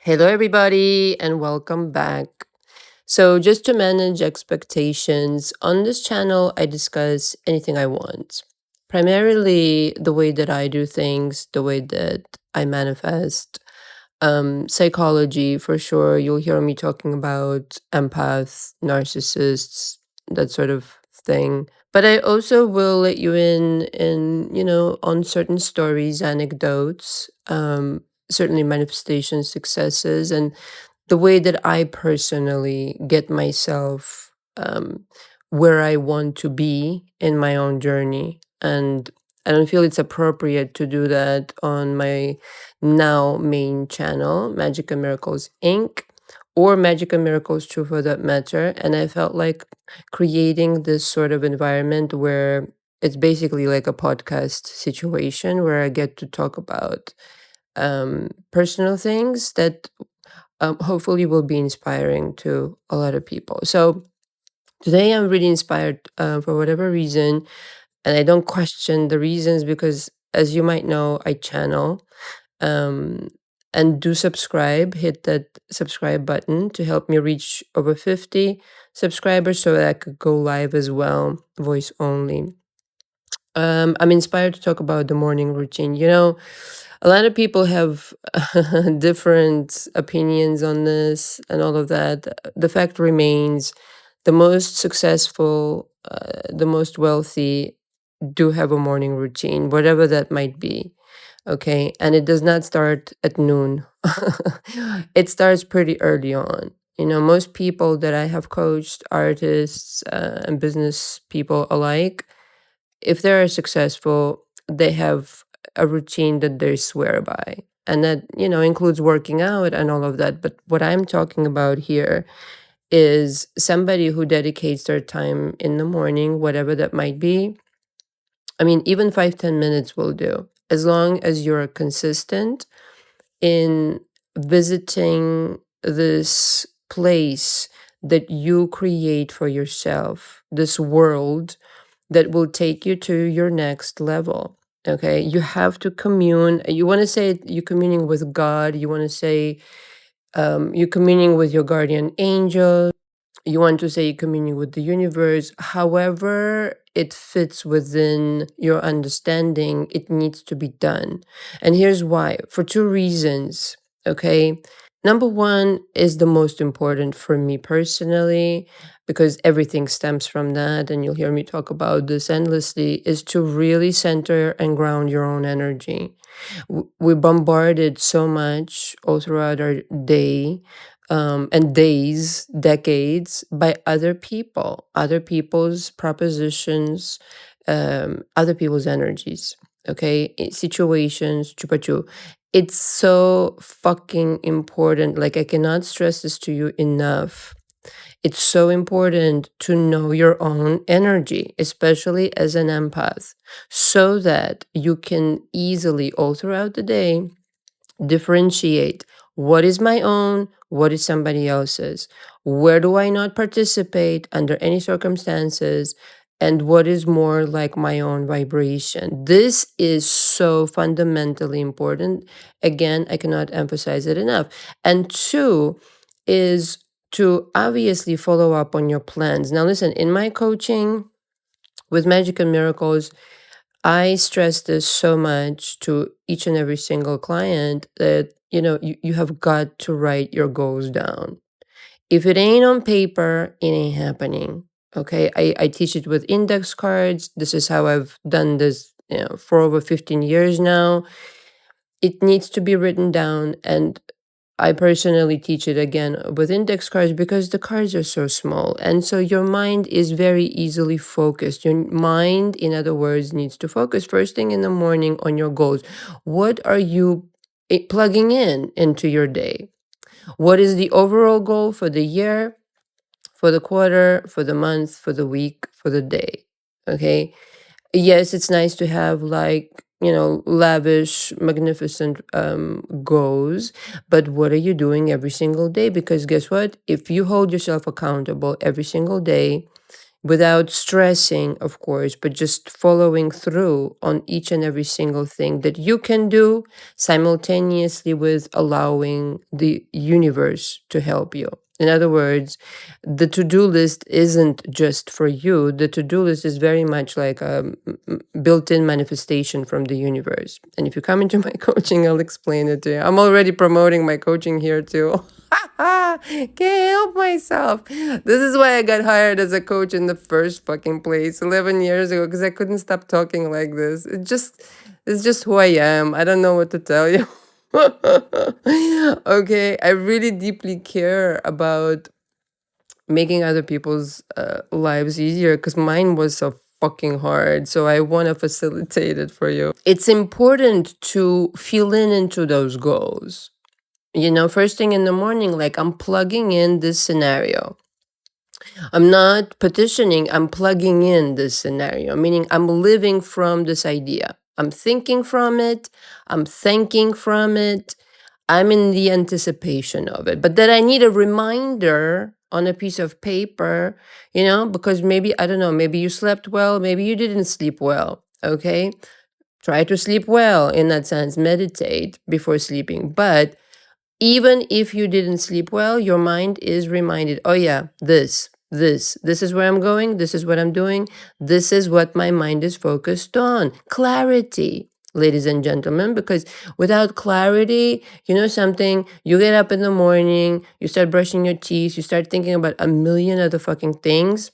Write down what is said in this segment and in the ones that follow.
Hello, everybody, and welcome back. So, just to manage expectations, on this channel, I discuss anything I want. Primarily, the way that I do things, the way that I manifest, psychology for sure. You'll hear me talking about empaths, narcissists, that sort of thing. But I also will let you in on certain stories, anecdotes, certainly manifestation successes, and the way that I personally get myself where I want to be in my own journey. And I don't feel it's appropriate to do that on my now main channel, Magic and Miracles Inc., or Magic and Miracles 2 for that matter. And I felt like creating this sort of environment where it's basically like a podcast situation where I get to talk about personal things that hopefully will be inspiring to a lot of people. So today I'm really inspired for whatever reason, and I don't question the reasons because, as you might know, I channel. Um, and do subscribe, hit that subscribe button to help me reach over 50 subscribers so that I could go live as well, voice only. I'm inspired to talk about the morning routine. A lot of people have different opinions on this and all of that. The fact remains the most successful, the most wealthy do have a morning routine, whatever that might be. Okay. And it does not start at noon, it starts pretty early on. Most people that I have coached, artists and business people alike, if they're successful, they have a routine that they swear by. And that, includes working out and all of that. But what I'm talking about here is somebody who dedicates their time in the morning, whatever that might be. I mean, even 5-10 minutes will do, as long as you're consistent in visiting this place that you create for yourself, this world that will take you to your next level. Okay. You have to commune. You want to say you're communing with God. You want to say you're communing with your guardian angel. You want to say you're communing with the universe. However, it fits within your understanding, it needs to be done. And here's why, for two reasons. Okay. Number one is the most important for me personally, because everything stems from that. And you'll hear me talk about this endlessly, is to really center and ground your own energy. We're bombarded so much all throughout our day and days, decades, by other people, other people's propositions, other people's energies, okay? Situations, chupachu. It's so fucking important. Like, I cannot stress this to you enough. It's so important to know your own energy, especially as an empath, so that you can easily, all throughout the day, differentiate what is my own, what is somebody else's, where do I not participate under any circumstances, and what is more like my own vibration. This is so fundamentally important. Again, I cannot emphasize it enough. And two is to obviously follow up on your plans. Now, listen, in my coaching with Magic and Miracles, I stress this so much to each and every single client that, you have got to write your goals down. If it ain't on paper, it ain't happening. Okay. I teach it with index cards. This is how I've done this, for over 15 years now. It needs to be written down. And I personally teach it again with index cards because the cards are so small. And so your mind is very easily focused. Your mind, in other words, needs to focus first thing in the morning on your goals. What are you plugging into your day? What is the overall goal for the year, for the quarter, for the month, for the week, for the day? Okay. Yes, it's nice to have, like, lavish, magnificent goals, but what are you doing every single day? Because guess what? If you hold yourself accountable every single day, without stressing, of course, but just following through on each and every single thing that you can do simultaneously with allowing the universe to help you. In other words, the to-do list isn't just for you. The to-do list is very much like a built-in manifestation from the universe. And if you come into my coaching, I'll explain it to you. I'm already promoting my coaching here too. Can't help myself. This is why I got hired as a coach in the first fucking place 11 years ago, because I couldn't stop talking like this. It's just who I am. I don't know what to tell you. Okay, I really deeply care about making other people's lives easier because mine was so fucking hard. So I want to facilitate it for you. It's important to fill in into those goals. You know, first thing in the morning, like I'm plugging in this scenario. I'm not petitioning, I'm plugging in this scenario, meaning I'm living from this idea. I'm thinking from it, I'm thinking from it, I'm in the anticipation of it. But that I need a reminder on a piece of paper, you know, because maybe, I don't know, maybe you slept well, maybe you didn't sleep well, okay? Try to sleep well in that sense, meditate before sleeping. But even if you didn't sleep well, your mind is reminded, oh yeah, this is where I'm going, this is what I'm doing, this is what my mind is focused on. Clarity, ladies and gentlemen, because without clarity, you know something, you get up in the morning, you start brushing your teeth, you start thinking about a million other fucking things.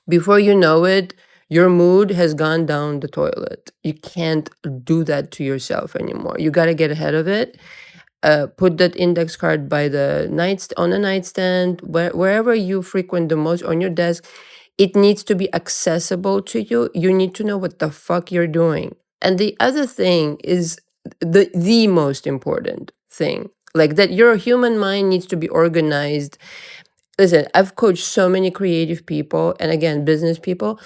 Before you know it, your mood has gone down the toilet. You can't do that to yourself anymore. You got to get ahead of it. Put that index card by the on a nightstand, wherever you frequent the most, on your desk. It needs to be accessible to you. You need to know what the fuck you're doing. And the other thing is the most important thing, like that your human mind needs to be organized. Listen, I've coached so many creative people and again, business people.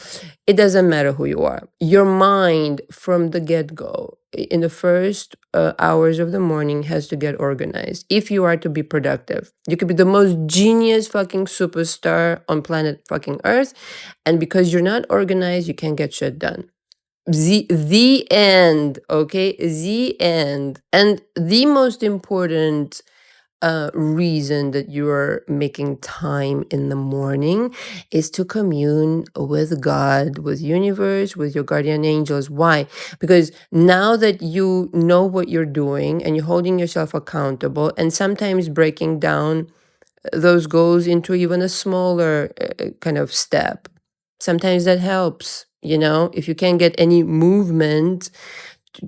It doesn't matter who you are. Your mind from the get-go, in the first hours of the morning, has to get organized if you are to be productive. You could be the most genius fucking superstar on planet fucking Earth. And because you're not organized, you can't get shit done. The end, okay? The end. And the most important reason that you're making time in the morning is to commune with God, with universe, with your guardian angels. Why? Because now that you know what you're doing and you're holding yourself accountable and sometimes breaking down those goals into even a smaller kind of step, sometimes that helps. You know, if you can't get any movement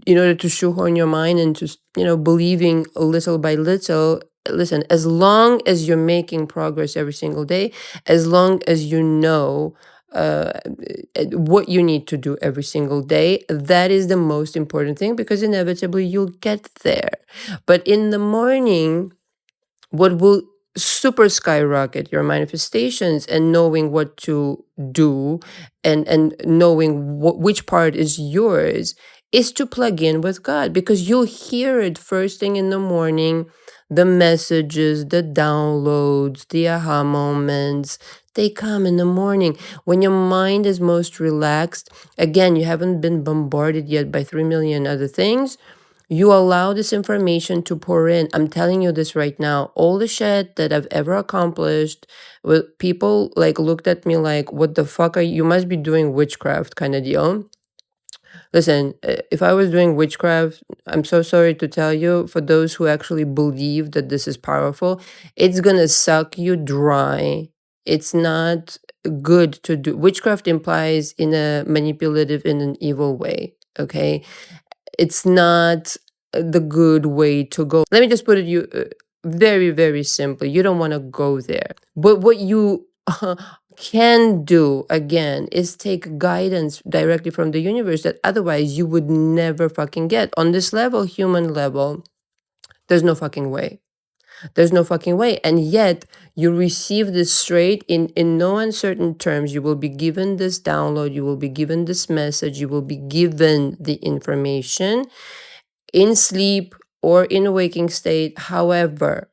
in order to shoehorn your mind into, you know, believing little by little. Listen, as long as you're making progress every single day, as long as you know uh, what you need to do every single day, that is the most important thing, because inevitably you'll get there. But in the morning, what will super skyrocket your manifestations and knowing what to do, and knowing which part is yours, is to plug in with God, because you'll hear it first thing in the morning. The messages, the downloads, the aha moments, they come in the morning when your mind is most relaxed. Again, you haven't been bombarded yet by 3 million other things. You allow this information to pour in. I'm telling you this right now. All the shit that I've ever accomplished, with people like looked at me like, what the fuck are you must be doing witchcraft kind of deal. Listen, if I was doing witchcraft, I'm so sorry to tell you, for those who actually believe that this is powerful, it's gonna suck you dry. It's not good to do. Witchcraft implies in a manipulative, in an evil way, okay? It's not the good way to go. Let me just put it you very, very simply. You don't want to go there. But what you can do, again, is take guidance directly from the universe that otherwise you would never fucking get. On this level, human level, there's no fucking way. There's no fucking way. And yet you receive this straight in no uncertain terms. You will be given this download. You will be given this message. You will be given the information in sleep or in a waking state. However,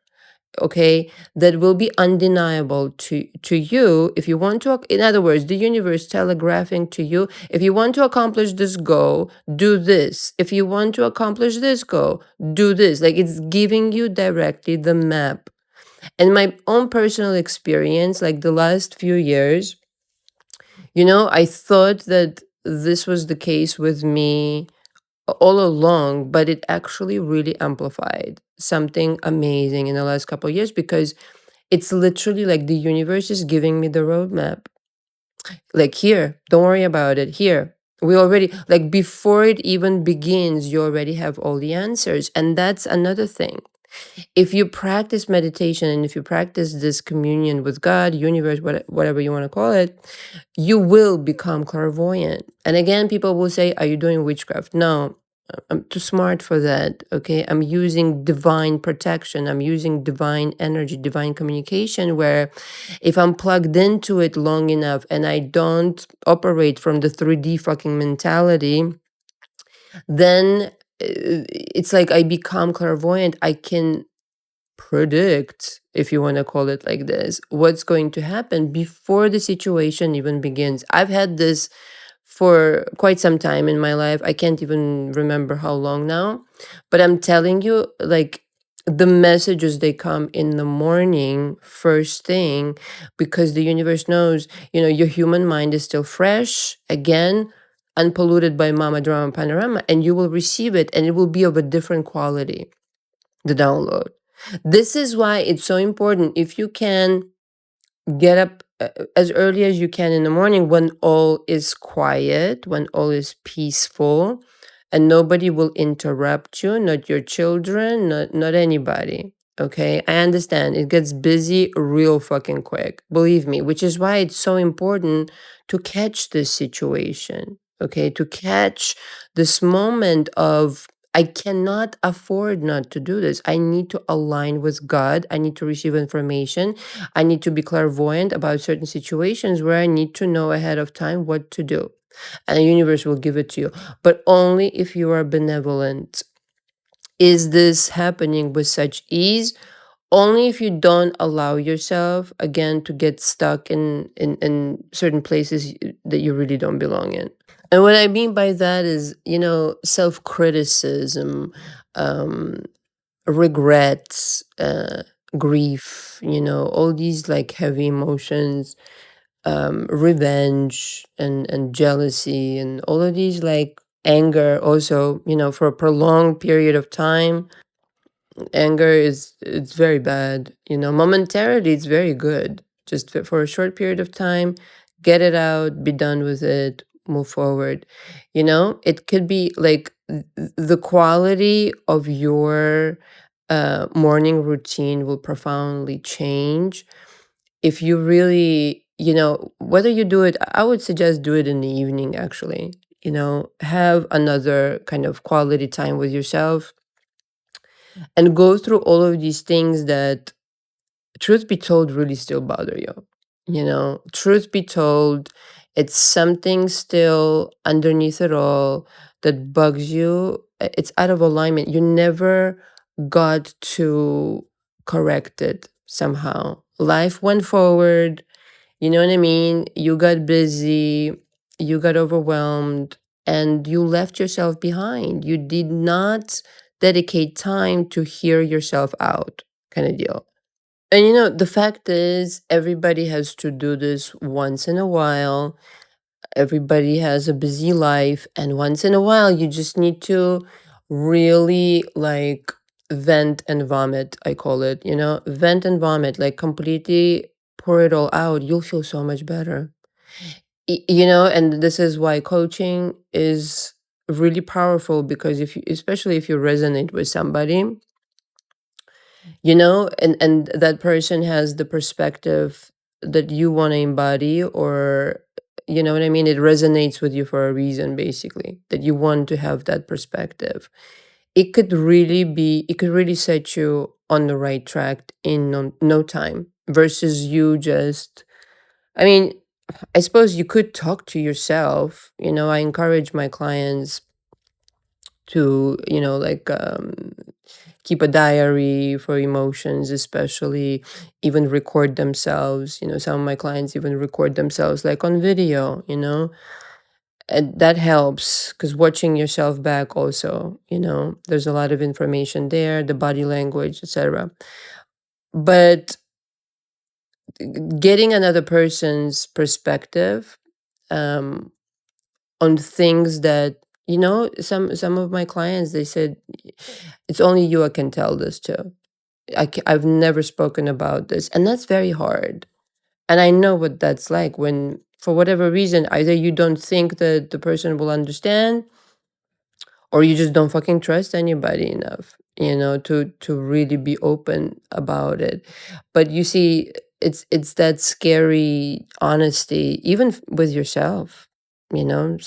okay, that will be undeniable to you. If you want to, in other words, the universe telegraphing to you, if you want to accomplish this goal, do this. If you want to accomplish this goal, do this. Like, it's giving you directly the map. And my own personal experience, like the last few years, I thought that this was the case with me all along, but it actually really amplified something amazing in the last couple of years, because it's literally like the universe is giving me the roadmap. Like, here, don't worry about it. Here, we already, like, before it even begins, you already have all the answers. And that's another thing. If you practice meditation and if you practice this communion with God, universe, whatever you want to call it, you will become clairvoyant. And again, people will say, are you doing witchcraft? No, I'm too smart for that. Okay. I'm using divine protection. I'm using divine energy, divine communication, where if I'm plugged into it long enough and I don't operate from the 3D fucking mentality, then it's like I become clairvoyant. I can predict, if you want to call it like this, what's going to happen before the situation even begins. I've had this for quite some time in my life. I can't even remember how long now, but I'm telling you, like, the messages, they come in the morning first thing, because the universe knows, your human mind is still fresh, again, unpolluted by mama drama panorama, and you will receive it, and it will be of a different quality, the download. This is why it's so important, if you can, get up as early as you can in the morning, when all is quiet, when all is peaceful, and nobody will interrupt you, not your children, not anybody. Okay, I understand it gets busy real fucking quick, believe me, which is why it's so important to catch this situation. Okay, to catch this moment of, I cannot afford not to do this. I need to align with God. I need to receive information. I need to be clairvoyant about certain situations where I need to know ahead of time what to do. And the universe will give it to you, but only if you are benevolent. Is this happening with such ease? Only if you don't allow yourself, again, to get stuck in certain places that you really don't belong in. And what I mean by that is, self criticism, um, regrets, grief, all these like heavy emotions, revenge and jealousy, and all of these, like anger also, for a prolonged period of time. Anger is, it's very bad. Momentarily it's very good. Just for a short period of time, get it out, be done with it, move forward. It could be like the quality of your morning routine will profoundly change if you really, whether you do it, I would suggest do it in the evening, actually. Have another kind of quality time with yourself, and go through all of these things that, truth be told, really still bother you. Truth be told, it's something still underneath it all that bugs you. It's out of alignment. You never got to correct it somehow. Life went forward. You know what I mean? You got busy, you got overwhelmed, and you left yourself behind. You did not dedicate time to hear yourself out, kind of deal. And the fact is, everybody has to do this once in a while. Everybody has a busy life, and once in a while, you just need to really, like, vent and vomit, I call it, vent and vomit, like, completely pour it all out. You'll feel so much better. And this is why coaching is really powerful, because if you, especially if you resonate with somebody, and that person has the perspective that you want to embody, or you know what I mean, it resonates with you for a reason, basically, that you want to have that perspective. It could really set you on the right track in no time, versus you just, I mean, I suppose you could talk to yourself. I encourage my clients to, like, keep a diary for emotions, especially even record themselves. Some of my clients even record themselves like on video, and that helps because watching yourself back also, there's a lot of information there, the body language, etc. But getting another person's perspective um, on things that some of my clients, they said, it's only you I can tell this to. I've never spoken about this, and that's very hard. And I know what that's like when, for whatever reason, either you don't think that the person will understand, or you just don't fucking trust anybody enough, to really be open about it. But you see, it's that scary honesty, even with yourself.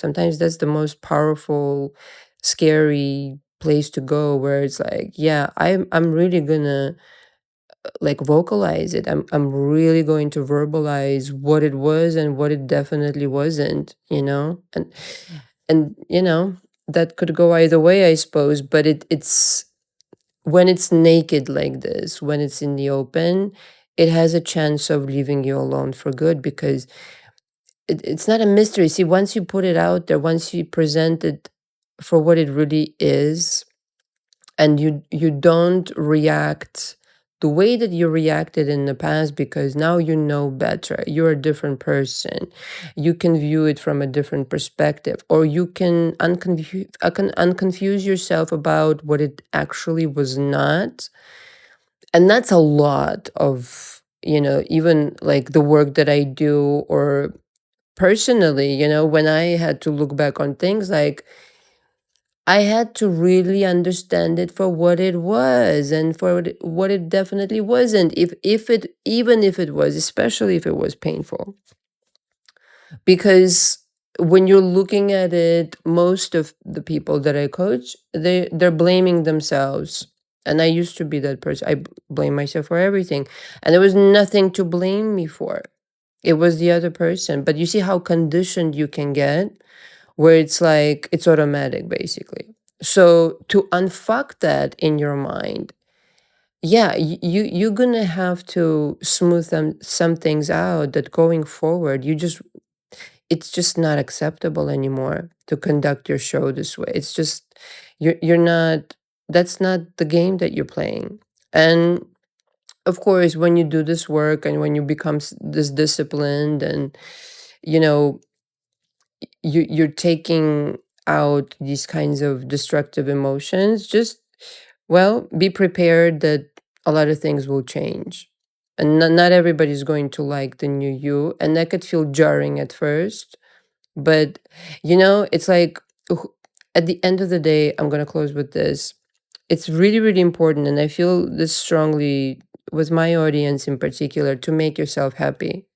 Sometimes that's the most powerful, scary place to go, where it's like, yeah, I'm really gonna like vocalize it. I'm really going to verbalize what it was and what it definitely wasn't, and that could go either way, I suppose. But it's when it's naked like this, when it's in the open, it has a chance of leaving you alone for good, because it's not a mystery. See, once you put it out there, once you present it for what it really is, and you don't react the way that you reacted in the past, because now you know better, you're a different person, you can view it from a different perspective, or you can unconfuse yourself about what it actually was not. And that's a lot of, even like the work that I do, or personally, when I had to look back on things, like I had to really understand it for what it was, and for what it definitely wasn't. If it even if it was, especially if it was painful, because when you're looking at it, most of the people that I coach, they're blaming themselves. And I used to be that person. Blame myself for everything, and there was nothing to blame me for. It was the other person. But you see how conditioned you can get, where it's like it's automatic, basically. So to unfuck that in your mind, yeah, you're gonna have to smooth some things out, that going forward, it's just not acceptable anymore to conduct your show this way. It's just, you're not, that's not the game that you're playing. And of course, when you do this work, and when you become this disciplined, and you know you're taking out these kinds of destructive emotions, just, well, be prepared that a lot of things will change, and not everybody's going to like the new you, and that could feel jarring at first. But it's like, wh- at the end of the day, I'm going to close with this. It's really, really important, and I feel this strongly with my audience in particular, to make yourself happy.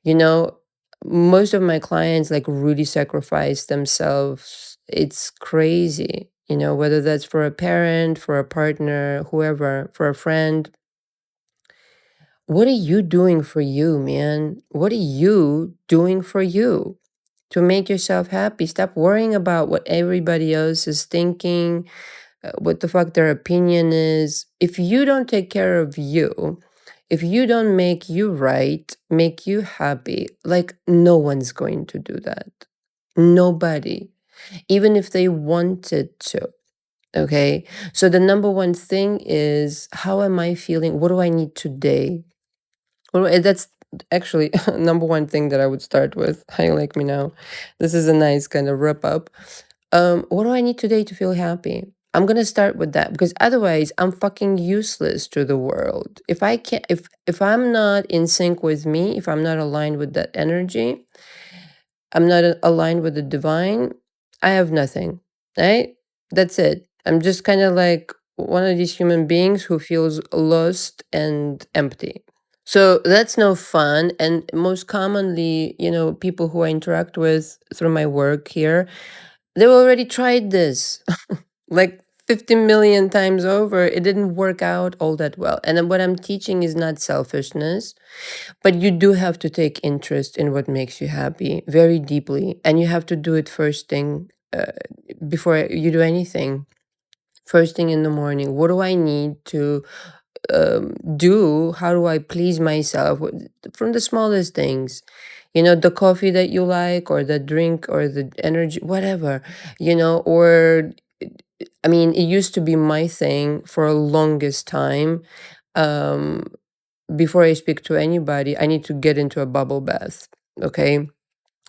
you know most of my clients like really sacrifice themselves. It's crazy, whether that's for a parent, for a partner, whoever, for a friend. What are you doing for you, man? What are you doing for you to make yourself happy? Stop worrying about what everybody else is thinking, what the fuck their opinion is. If you don't take care of you, if you don't make you right, make you happy, like, no one's going to do that. Nobody, even if they wanted to. Okay. So the number one thing is, how am I feeling? What do I need today? Well, that's actually number one thing that I would start with. How you like me now? This is a nice kind of wrap up. What do I need today to feel happy? I'm gonna start with that, because otherwise I'm fucking useless to the world. If I can't, if I'm not in sync with me, if I'm not aligned with that energy, I'm not aligned with the divine, I have nothing. Right? That's it. I'm just kind of like one of these human beings who feels lost and empty. So that's no fun. And most commonly, people who I interact with through my work here, they've already tried this like 50 million times over. It didn't work out all that well. And then what I'm teaching is not selfishness, but you do have to take interest in what makes you happy very deeply. And you have to do it first thing, before you do anything. first thing in the morning. What do I need to do? How do I please myself? From the smallest things, the coffee that you like, or the drink, or the energy, whatever, or I mean, it used to be my thing for a longest time. Um, Before I speak to anybody, I need to get into a bubble bath. Okay.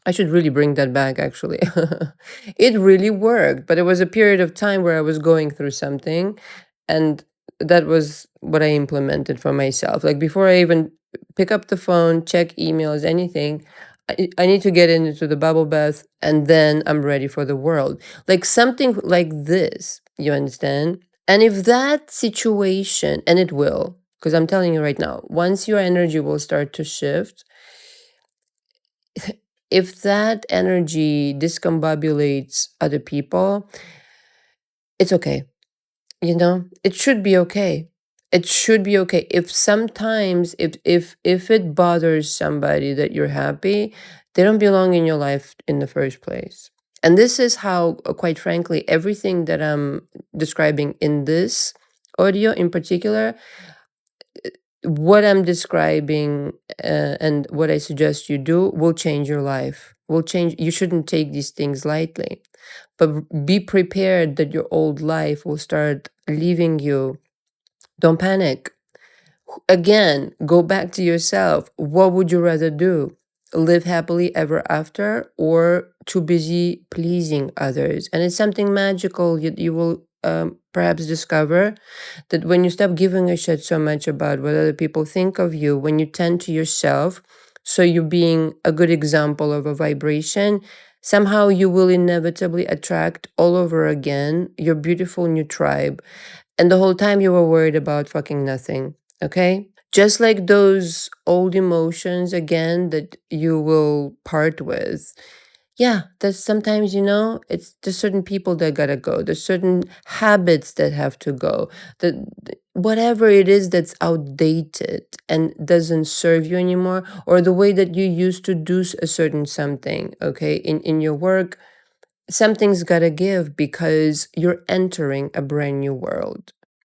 I should really bring that back, actually. It really worked, but it was a period of time where I was going through something, and that was what I implemented for myself. Like, before I even pick up the phone, check emails, anything, I need to get into the bubble bath, and then I'm ready for the world. Like something like this, you understand? And if that situation, and it will, because I'm telling you right now, once your energy will start to shift, if that energy discombobulates other people, it's okay. It should be okay. It should be okay. If sometimes, if it bothers somebody that you're happy, they don't belong in your life in the first place. And this is how, quite frankly, everything that I'm describing in this audio in particular, what I'm describing, and what I suggest you do, will change your life. Will change. You shouldn't take these things lightly, but be prepared that your old life will start leaving you. Don't panic. Again, go back to yourself. What would you rather do? Live happily ever after, or too busy pleasing others? And it's something magical you will perhaps discover, that when you stop giving a shit so much about what other people think of you, when you tend to yourself, so you being a good example of a vibration, somehow you will inevitably attract all over again your beautiful new tribe. And the whole time you were worried about fucking nothing. Okay? Just like those old emotions again that you will part with. Yeah, there's sometimes, there's certain people that gotta go. There's certain habits that have to go. Whatever it is that's outdated and doesn't serve you anymore, or the way that you used to do a certain something, okay, in your work, something's gotta give, because you're entering a brand new world.